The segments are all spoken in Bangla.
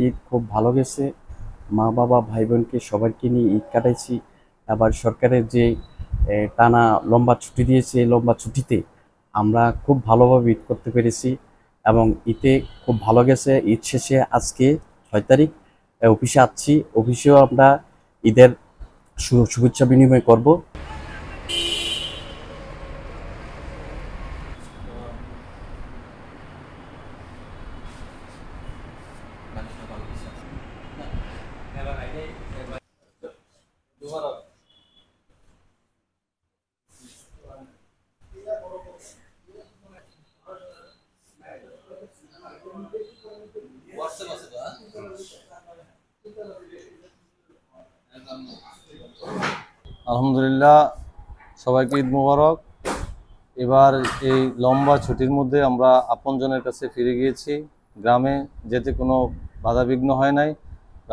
ঈদ খুব ভালো গেছে। মা বাবা ভাই বোনকে সবাইকে নিয়ে ঈদ কাটাইছি। আবার সরকারের যে টানা লম্বা ছুটি দিয়েছে, এই লম্বা ছুটিতে আমরা খুব ভালোভাবে ঈদ করতে পেরেছি এবং ঈদে খুব ভালো গেছে। ঈদ শেষে আজকে 6 তারিখ অফিসে আসছি। অফিসেও আমরা ঈদের শুভেচ্ছা বিনিময় করব। আলহামদুলিল্লাহ, সবাইকে ঈদ মোবারক। এবার এই লম্বা ছুটির মধ্যে আমরা আপনজনের কাছে ফিরে গিয়েছি। গ্রামে যেতে কোনো বাধাবিঘ্ন হয় নাই।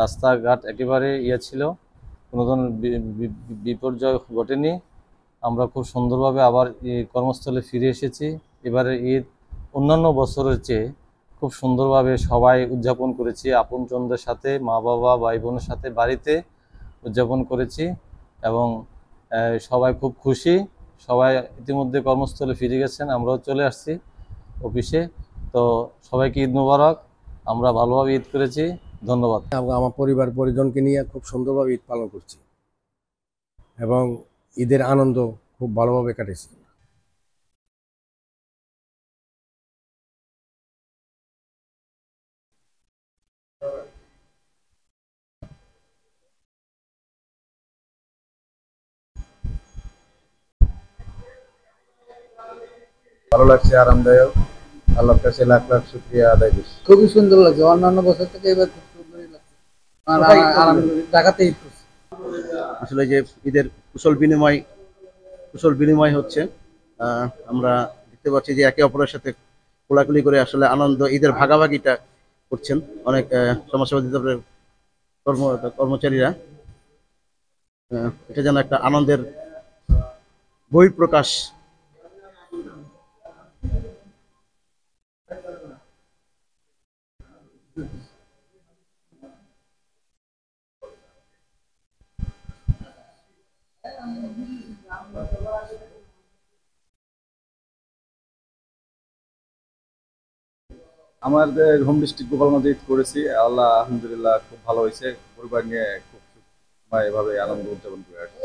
রাস্তাঘাট একেবারে ছিল, কোনো ধরনের বিপর্যয় ঘটেনি। আমরা খুব সুন্দরভাবে আবার এই কর্মস্থলে ফিরে এসেছি। এবারে ঈদ অন্যান্য বছরের চেয়ে খুব সুন্দরভাবে সবাই উদযাপন করেছি, আপনজনদের সাথে, মা বাবা ভাই বোনের সাথে বাড়িতে উদযাপন করেছি এবং সবাই খুব খুশি। সবাই ইতিমধ্যে কর্মস্থলে ফিরে গেছেন, আমরাও চলে আসছি অফিসে। তো সবাইকে ঈদ মোবারক। আমরা ভালোভাবে ঈদ করেছি। ধন্যবাদ। আমার পরিবার পরিজনকে নিয়ে খুব সুন্দরভাবে ঈদ পালন করছি এবং ঈদের আনন্দ খুব ভালোভাবে কাটেছি। ভালো লাগছে, আরামদায়ক। আল্লাহর কাছে লাখ লাখ শুকরিয়া আদায় করছি। খুবই সুন্দর লাগছে, অন্যান্য বছর থেকে এবার খুব সুন্দরই লাগছে। আর ঢাকাতে ঈদ করছি। আসলে যে ঈদের কুশল বিনিময় হচ্ছে, আমরা দেখতে পাচ্ছি যে একে অপরের সাথে কোলাকুলি করে আসলে আনন্দ ঈদের ভাগাভাগিটা করছেন অনেক সমাজসেবা অধিদপ্তরের কর্মচারীরা। এটা যেন একটা আনন্দের বহিঃপ্রকাশ। আমাদের হোম ডিস্ট্রিক্ট গোপালগঞ্জে ঈদ করেছি। আল্লাহ আলহামদুলিল্লাহ খুব ভালো হয়েছে। পরিবার নিয়ে খুব এভাবে আনন্দ উদযাপন করে আসছি।